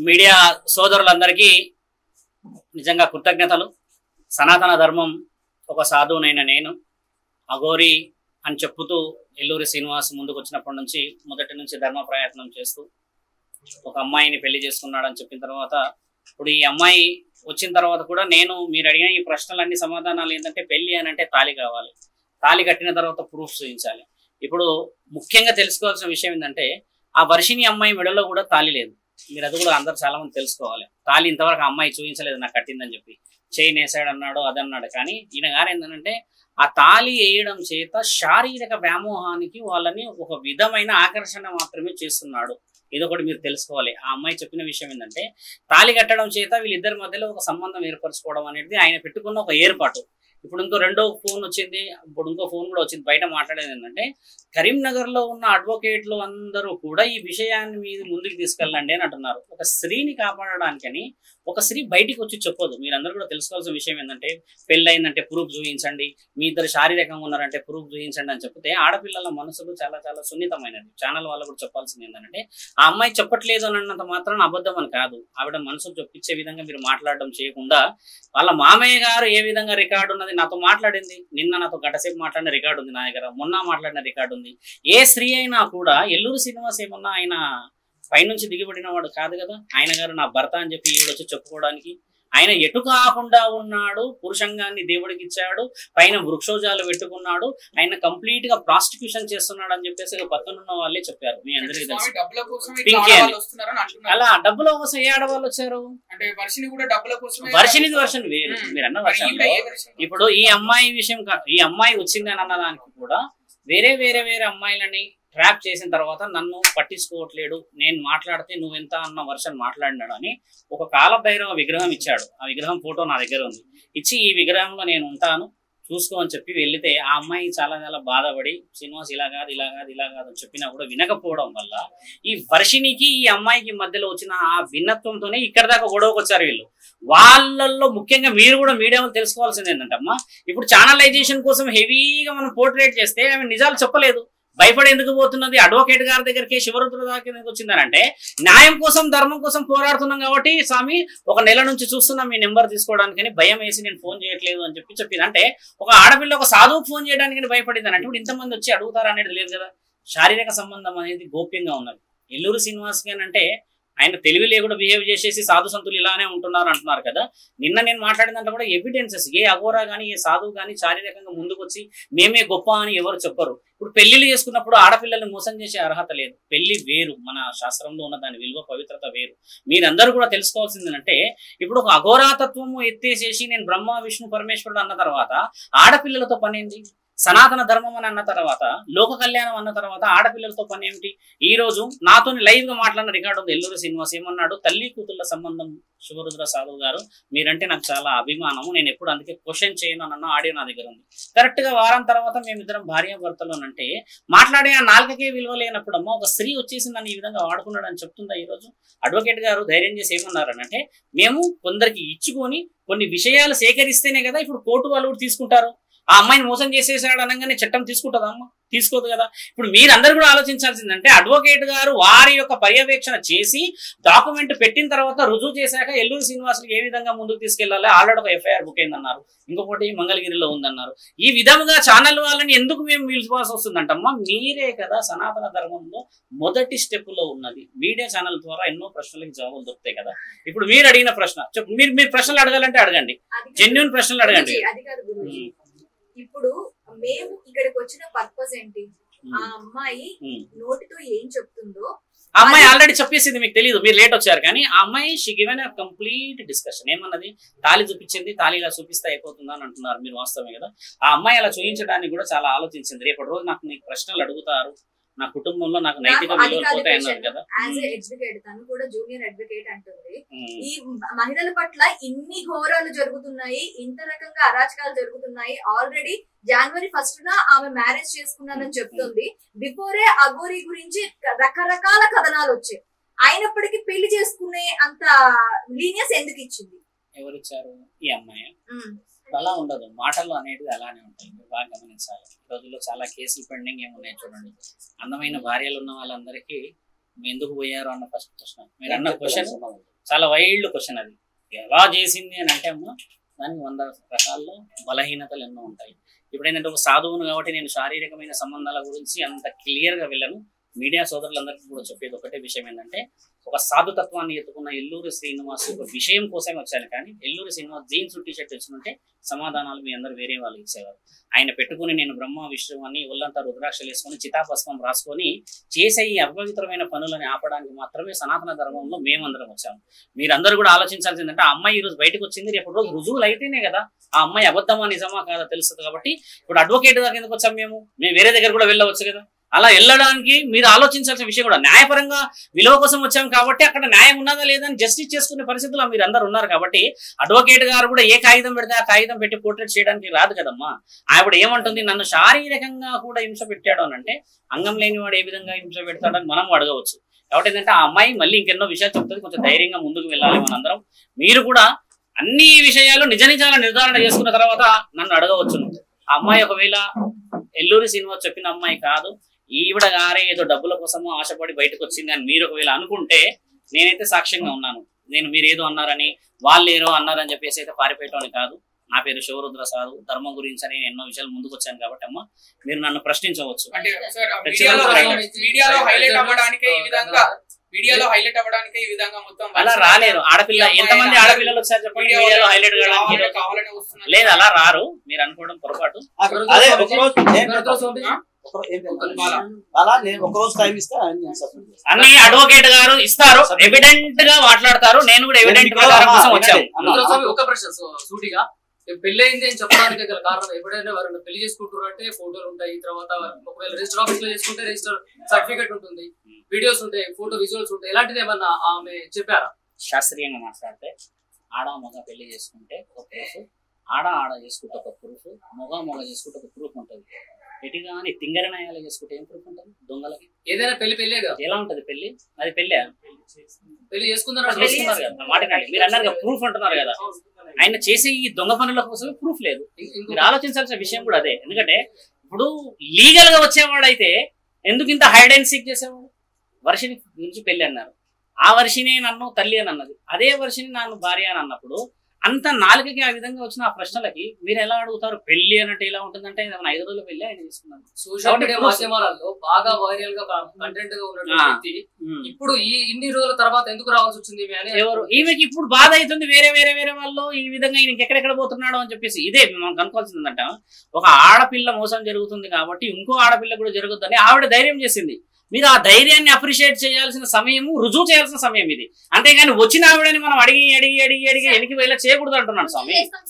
Media సోదరులందరికీ నిజంగా కృతజ్ఞతలు. సనాతన ధర్మం ఒక సాధువునైన నేను అఘోరి అని చెప్పుతూ ఎల్లూరి శ్రీనివాస్ ముందుకు వచ్చినప్పటి నుంచి మొదటి నుంచి ధర్మ ప్రయత్నం చేస్తూ ఒక అమ్మాయిని పెళ్లి చేసుకున్నాడని చెప్పిన తర్వాత ఇప్పుడు ఈ అమ్మాయి వచ్చిన తర్వాత కూడా నేను మీరు అడిగిన ఈ ప్రశ్నలన్నీ సమాధానాలు ఏంటంటే పెళ్లి అని అంటే తాళి కావాలి, తాళి కట్టిన తర్వాత ప్రూఫ్ చూపించాలి. ఇప్పుడు ముఖ్యంగా తెలుసుకోవాల్సిన విషయం ఏంటంటే ఆ వర్షిని అమ్మాయి మెడలో కూడా తాళి లేదు. మీరు అది కూడా అందరు చాలా మంది తెలుసుకోవాలి. తాళి ఇంతవరకు ఆ అమ్మాయి చూపించలేదు నాకు కట్టిందని చెప్పి, చైన్ వేసాడు అన్నాడు అదన్నాడు. కానీ ఈయన గారు ఏంటంటే ఆ తాళి వేయడం చేత శారీరక వ్యామోహానికి వాళ్ళని ఒక విధమైన ఆకర్షణ మాత్రమే చేస్తున్నాడు. ఇదొకటి మీరు తెలుసుకోవాలి. ఆ అమ్మాయి చెప్పిన విషయం ఏంటంటే తాళి కట్టడం చేత వీళ్ళిద్దరి మధ్యలో ఒక సంబంధం ఏర్పరచుకోవడం అనేది ఆయన పెట్టుకున్న ఒక ఏర్పాటు. ఇప్పుడు ఇంకో రెండో ఫోన్ వచ్చింది, ఇప్పుడు ఇంకో ఫోన్ కూడా వచ్చింది. బయట మాట్లాడేది ఏంటంటే కరీంనగర్లో ఉన్న అడ్వకేట్లు అందరూ కూడా ఈ విషయాన్ని మీద ముందుకు తీసుకెళ్ళండి అని అంటున్నారు. ఒక స్త్రీని కాపాడడానికని ఒక స్త్రీ బయటికి వచ్చి చెప్పదు. మీరందరూ కూడా తెలుసుకోవాల్సిన విషయం ఏంటంటే పెళ్ళయిందంటే ప్రూఫ్ చూపించండి, మీ ఇద్దరు శారీరకంగా ఉన్నారంటే ప్రూఫ్ చూపించండి అని చెప్తే ఆడపిల్లల మనసులు చాలా చాలా సున్నితమైనది. ఛానల్ వాళ్ళు కూడా చెప్పాల్సింది ఏంటంటే ఆ అమ్మాయి చెప్పట్లేదు అని అన్నంత మాత్రం అబద్ధం అని కాదు. ఆవిడ మనసుకు చొప్పించే విధంగా మీరు మాట్లాడడం చేయకుండా వాళ్ళ మామయ్య గారు ఏ విధంగా రికార్డు ఉన్నది నాతో మాట్లాడింది, నిన్న నాతో గంటసేపు మాట్లాడిన రికార్డు ఉంది నా దగ్గర, మొన్న మాట్లాడిన రికార్డు ఉంది. ఏ స్త్రీ అయినా కూడా ఎల్లూరు శ్రీనివాస్ ఏమన్నా ఆయన పైనుంచి దిగిపడిన వాడు కాదు కదా. ఆయన గారు నా భర్త అని చెప్పి ఈవిడొచ్చి చెప్పుకోవడానికి ఆయన ఎటు కాకుండా ఉన్నాడు. పురుషంగాన్ని దేవుడికి ఇచ్చాడు, పైన వృక్షోజాలు పెట్టుకున్నాడు, ఆయన కంప్లీట్ గా ప్రాస్టిక్యూషన్ చేస్తున్నాడు అని చెప్పేసి పక్కనున్న వాళ్ళే చెప్పారు. మీ అందరికీ తెలుసు. అలా డబ్బుల కోసం ఏ ఆడవాళ్ళు వచ్చారు అంటే వర్షినిది వర్షన్ వేరు. మీరు అన్న వర్షంలో ఇప్పుడు ఈ అమ్మాయి విషయం, ఈ అమ్మాయి వచ్చింది అని అన్నదానికి కూడా వేరే వేరే వేరే అమ్మాయిలని ట్రాప్ చేసిన తర్వాత నన్ను పట్టించుకోవట్లేడు, నేను మాట్లాడితే నువ్వెంత అన్న వర్షన్ మాట్లాడినాడు అని ఒక కాలభైరవ విగ్రహం ఇచ్చాడు. ఆ విగ్రహం ఫోటో నా దగ్గర ఉంది. ఇచ్చి ఈ విగ్రహంలో నేను ఉంటాను చూసుకో అని చెప్పి వెళితే ఆ అమ్మాయి చాలా చాలా బాధపడి శ్రీనివాస్ ఇలా కాదు ఇలా కాదు ఇలా కాదు అని చెప్పినా కూడా వినకపోవడం వల్ల ఈ వర్షినికి ఈ అమ్మాయికి మధ్యలో వచ్చిన ఆ భిన్నత్వంతోనే ఇక్కడ దాకా గొడవకు వచ్చారు వీళ్ళు. వాళ్ళల్లో ముఖ్యంగా మీరు కూడా మీడియాలో తెలుసుకోవాల్సింది ఏంటంటే అమ్మా, ఇప్పుడు ఛానలైజేషన్ కోసం హెవీగా మనం పోర్ట్రేట్ చేస్తే ఆమె నిజాలు చెప్పలేదు, భయపడి ఎందుకు పోతున్నది. అడ్వకేట్ గారి దగ్గరికి శివరుద్ర దగ్గర వచ్చిందనంటే న్యాయం కోసం ధర్మం కోసం పోరాడుతున్నాం కాబట్టి స్వామి ఒక నెల నుంచి చూస్తున్నాం మీ నెంబర్ తీసుకోవడానికి భయం వేసి నేను ఫోన్ చేయట్లేదు అని చెప్పింది. అంటే ఒక ఆడపిల్ల ఒక సాధువుకు ఫోన్ చేయడానికి భయపడింది అంటే ఇప్పుడు ఇంతమంది వచ్చి అడుగుతారా అనేది లేదు కదా. శారీరక సంబంధం అనేది గోప్యంగా ఉన్నది. ఎల్లూరు శ్రీనివాస్ గారు అంటే ఆయన తెలివి లేకుండా బిహేవ్ చేసేసి సాధు సంతులు ఇలానే ఉంటున్నారు అంటున్నారు కదా. నిన్న నేను మాట్లాడినంత కూడా ఎవిడెన్సెస్ ఏ అఘోరా కానీ ఏ సాధువు కానీ శారీరకంగా ముందుకు వచ్చి మేమే గొప్ప అని ఎవరు చెప్పరు. ఇప్పుడు పెళ్లిళ్ళు చేసుకున్నప్పుడు ఆడపిల్లల్ని మోసం చేసే అర్హత లేదు. పెళ్లి వేరు, మన శాస్త్రంలో ఉన్న దాని విలువ పవిత్రత వేరు. మీరందరూ కూడా తెలుసుకోవాల్సింది అంటే ఇప్పుడు ఒక అఘోరాతత్వము ఎత్తేసేసి నేను బ్రహ్మ విష్ణు పరమేశ్వరుడు అన్న తర్వాత ఆడపిల్లలతో పనేంది, సనాతన ధర్మం అని అన్న తర్వాత లోక కళ్యాణం అన్న తర్వాత ఆడపిల్లలతో పని ఏమిటి. ఈ రోజు నాతో లైవ్ గా మాట్లాడిన రికార్డు ఉంది. ఎల్లూరు శ్రీనివాస్ ఏమన్నాడు, తల్లి కూతుళ్ళ సంబంధం శివరుద్ర సాధువు గారు మీరంటే నాకు చాలా అభిమానము, నేను ఎప్పుడు అందుకే క్వశ్చన్ చేయను అన్న ఆడియో నా దగ్గర ఉంది. కరెక్ట్ గా వారం తర్వాత మేమిద్దరం భార్యాభర్తలు అంటే మాట్లాడే ఆ నాలుకకే విలువ లేనప్పుడు అమ్మ ఒక స్త్రీ వచ్చేసి నన్ను ఈ విధంగా వాడుకున్నాడు అని చెప్తుందా. ఈ రోజు అడ్వకేట్ గారు ధైర్యం చేసి ఏమన్నారనంటే మేము కొందరికి ఇచ్చుకొని కొన్ని విషయాలు సేకరిస్తేనే కదా ఇప్పుడు కోర్టు వాళ్ళు కూడా తీసుకుంటారు. ఆ అమ్మాయిని మోసం చేసేసాడు అనగానే చట్టం తీసుకుంటుందా అమ్మ? తీసుకోదు కదా. ఇప్పుడు మీరందరూ కూడా ఆలోచించాల్సిందంటే అడ్వకేట్ గారు వారి యొక్క పర్యవేక్షణ చేసి డాక్యుమెంట్ పెట్టిన తర్వాత రుజువు చేశాక ఎల్లూరు శ్రీనివాసులు ఏ విధంగా ముందుకు తీసుకెళ్లాలి. ఆల్రెడీ ఒక ఎఫ్ఐఆర్ బుక్ అయిందన్నారు, ఇంకొకటి మంగళగిరిలో ఉందన్నారు. ఈ విధంగా ఛానల్ వాళ్ళని ఎందుకు మేము పిలుచుకోవాల్సి వస్తుందంటమ్మా, మీరే కదా సనాతన ధర్మంలో మొదటి స్టెప్ లో ఉన్నది. మీడియా ఛానల్ ద్వారా ఎన్నో ప్రశ్నలకు జవాబులు దొరుకుతాయి కదా. ఇప్పుడు మీరు అడిగిన ప్రశ్న చెప్పు, మీరు ప్రశ్నలు అడగాలంటే అడగండి, జెన్యూన్ ప్రశ్నలు అడగండి. ఇప్పుడు మేము ఇక్కడికి వచ్చిన పర్పస్ ఏంటి, ఆ అమ్మాయి నోటితో ఏం చెప్తుందో ఆ అమ్మాయి ఆల్రెడీ చెప్పేసింది, మీకు తెలియదు, మీరు లేట్ వచ్చారు. కానీ ఆ అమ్మాయి she given a complete discussion. ఏమన్నది, తాళి చూపించింది, తాళి ఇలా చూపిస్తే అయిపోతుందా అని అంటున్నారు మీరు. వాస్తవమే కదా. ఆ అమ్మాయి అలా చూపించడానికి కూడా చాలా ఆలోచించింది. రేపటి రోజు నాకు నీకు ప్రశ్నలు అడుగుతారు, నా కుటుంబంలో నాకు నైతిక విలువలు పోతాయి అన్నారు కదా. యాజ్ ఎ అడ్వకేట్, తను కూడా జూనియర్ అడ్వకేట్ అంటుంది, ఈ మహిళల పట్ల ఇన్ని ఘోరాలు జరుగుతున్నాయి, ఇంత రకంగా అరాచకాలు జరుగుతున్నాయి. ఆల్రెడీ జనవరి 1న ఆమె మ్యారేజ్ చేసుకున్నానని చెప్తుంది. బిఫోరే అఘోరి గురించి రకరకాల కథనాలు వచ్చాయి. అయినప్పటికీ పెళ్లి చేసుకునే అంత లీనియస్ ఎందుకు ఇచ్చింది? ఎవరిచ్చారు? ఈ అమ్మాయి. అలా ఉండదు, మాటలు అనేది అలానే ఉంటాయి, బాగా గమనించాలి. ఈ రోజుల్లో చాలా కేసులు పెండింగ్ ఏమున్నాయి చూడండి. అందమైన భార్యలు ఉన్న వాళ్ళందరికీ ఎందుకు పోయారు అన్న ఫస్ట్ క్వశ్చన్. మీరు అన్న క్వశ్చన్ చాలా వైల్డ్ క్వశ్చన్. అది ఎలా చేసింది అని అంటే అమ్మ దానికి 100 రకాల్లో బలహీనతలు ఎన్నో ఉంటాయి. ఇప్పుడు ఏంటంటే ఒక సాధువును కాబట్టి నేను శారీరకమైన సంబంధాల గురించి అంత క్లియర్గా వెళ్ళను. మీడియా సోదరులందరికీ కూడా చెప్పేది ఒకటే విషయం ఏంటంటే, ఒక సాధుతత్వాన్ని ఎత్తుకున్న ఎల్లూరి శ్రీనివాస్ ఒక విషయం కోసమే వచ్చాను. కానీ ఎల్లూరి శ్రీనివాస్ జీన్స్ టీ-షర్ట్ తెచ్చుకుంటే సమాధానాలు మీ అందరూ వేరే వాళ్ళు ఇచ్చేవారు. ఆయన పెట్టుకుని నేను బ్రహ్మ విష్ణువు అని ఒళ్ళంతా రుద్రాక్షలు వేసుకొని చితాభస్మం రాసుకొని చేసే ఈ అపవిత్రమైన పనులని ఆపడానికి మాత్రమే సనాతన ధర్మంలో మేమందరం వచ్చాము. మీరందరూ కూడా ఆలోచించాల్సిందంటే ఆ అమ్మాయి ఈ రోజు బయటకు వచ్చింది, రేపు రోజు రుజువులు అయితేనే కదా ఆ అమ్మాయి అబద్ధమా నిజమా కాదా తెలుస్తుంది. కాబట్టి ఇప్పుడు అడ్వకేట్ దాకా ఎందుకు వచ్చాము? మేము వేరే దగ్గర కూడా వెళ్ళవచ్చు కదా. అలా వెళ్ళడానికి మీరు ఆలోచించాల్సిన విషయం కూడా న్యాయపరంగా విలువ కోసం వచ్చాము కాబట్టి అక్కడ న్యాయం ఉన్నదా లేదా అని జస్టిస్ చేసుకునే పరిస్థితుల్లో మీరు అందరు ఉన్నారు. కాబట్టి అడ్వకేట్ గారు కూడా ఏ కాగితం పెడితే ఆ కాగితం పెట్టి పోర్ట్రేట్ చేయడానికి రాదు కదమ్మా. ఆవిడ ఏమంటుంది, నన్ను శారీరకంగా కూడా హింస పెట్టాడు అని అంటే అంగం లేని వాడు ఏ విధంగా హింస పెడతాడని మనం అడగవచ్చు. కాబట్టి ఏంటంటే ఆ అమ్మాయి మళ్ళీ ఇంకెన్నో విషయాలు చెప్తుంది. కొంచెం ధైర్యంగా ముందుకు వెళ్ళాలి మనందరం. మీరు కూడా అన్ని విషయాలు నిజ నిజాల నిర్ధారణ చేసుకున్న తర్వాత నన్ను అడగవచ్చు. ఆ అమ్మాయి ఒకవేళ ఎల్లూరి శ్రీనివాస్ చెప్పిన అమ్మాయి కాదు, ఈవిడ గారే ఏదో డబ్బుల కోసమో ఆశపడి బయటకు వచ్చింది అని మీరు ఒకవేళ అనుకుంటే నేనైతే సాక్ష్యంగా ఉన్నాను. మీరు ఏదో అన్నారని వాళ్ళు ఏదో అన్నారని చెప్పేసి అయితే పారిపోయటం అని కాదు. నా పేరు శివరుద్ర సారు, ధర్మం గురించి అని ఎన్నో విషయాలు ముందుకు వచ్చాను కాబట్టి అమ్మ మీరు నన్ను ప్రశ్నించవచ్చు. అలా రాలేరు ఆడపిల్ల. ఎంతమంది ఆడపిల్లలు వచ్చారు చెప్పండి మీడియాలో హైలైట్ కావడానికి? లేదు, అలా రారు. మీరు అనుకోవడం పొరపాటు. అన్ని అడ్వకేట్ గారు ఇస్తారు, ఎవిడెంట్ గా మాట్లాడతారు. నేను కూడా ఎవిడెంట్ కోసం వచ్చాను. ఒక ప్రశ్న సూటిగా, పెళ్లి అయింది అని చెప్పడానికి గల కారణం, ఎప్పుడైనా వారు పెళ్లి చేసుకుంటున్నారు అంటే ఫోటోలు ఉంటాయి, తర్వాత ఒకవేళ రిజిస్టర్ ఆఫీస్ లో చేసుకుంటే రిజిస్టర్ సర్టిఫికేట్ ఉంటుంది, వీడియోస్ ఉంటాయి, ఫోటో విజువల్స్ ఉంటాయి. ఇలాంటిది ఏమన్నా ఆమె చెప్పారా? శాస్త్రీయంగా మాట్లాడితే ఆడ మగ పెళ్లి చేసుకుంటే ఒక ప్రూఫ్, ఆడ చేసుకుంటే ఒక ప్రూఫ్, మగ చేసుకుంటే ఒక ప్రూఫ్ ఉంటుంది. ఎటు కానీ తింగరనాయాలు చేసుకుంటే ఏం ప్రూఫ్ ఉంటుంది? దొంగలకి ఏదైనా పెళ్లి ఎలా ఉంటది? పెళ్లి అది పెళ్లి చేసుకున్నారు కదా మాట. మీరు అన్నారు కదా ప్రూఫ్ అంటున్నారు కదా, ఆయన చేసే ఈ దొంగ పనుల కోసం ప్రూఫ్ లేదు. మీరు ఆలోచించాల్సిన విషయం కూడా అదే. ఎందుకంటే ఇప్పుడు లీగల్ గా వచ్చేవాడైతే ఎందుకు ఇంత హైడ్ అండ్ సీక్ చేసేవాడు? వర్షిని గురించి పెళ్లి అన్నారు, ఆ వర్షినే నన్ను తల్లి అని అన్నది, అదే వర్షిని నన్ను భార్య అని అన్నప్పుడు అంత నాలుగుకి ఆ విధంగా వచ్చిన ఆ ప్రశ్నలకి మీరు ఎలా అడుగుతారు? పెళ్లి అన్నట్టు ఎలా ఉంటుందంటే 5 రోజుల పెళ్లి ఆయన చేసుకున్నాను. సోషల్ మీడియా మాధ్యమాలలో బాగా వైరల్ గా కంటెంట్ గా ఉన్నటువంటి ఇప్పుడు ఈ ఇన్ని రోజుల తర్వాత ఎందుకు రావాల్సి వచ్చింది ఎవరు? ఈమెకి ఇప్పుడు బాధ అవుతుంది. వేరే వాళ్ళు ఈ విధంగా ఈయనకి ఎక్కడెక్కడ పోతున్నాడు అని చెప్పేసి. ఇదే మనం కనుకోవాల్సిందంట, ఒక ఆడపిల్ల మోసం జరుగుతుంది కాబట్టి ఇంకో ఆడపిల్ల కూడా జరుగుతుందని ఆవిడ ధైర్యం చేసింది. మీరు ఆ ధైర్యాన్ని అప్రిషియేట్ చేయాల్సిన సమయము, రుజువు చేయాల్సిన సమయం ఇది. అంతేగాని వచ్చిన ఆవిడని మనం అడిగి వెనక్కి వెళ్ళి చేయకూడదు అంటున్నాను స్వామి.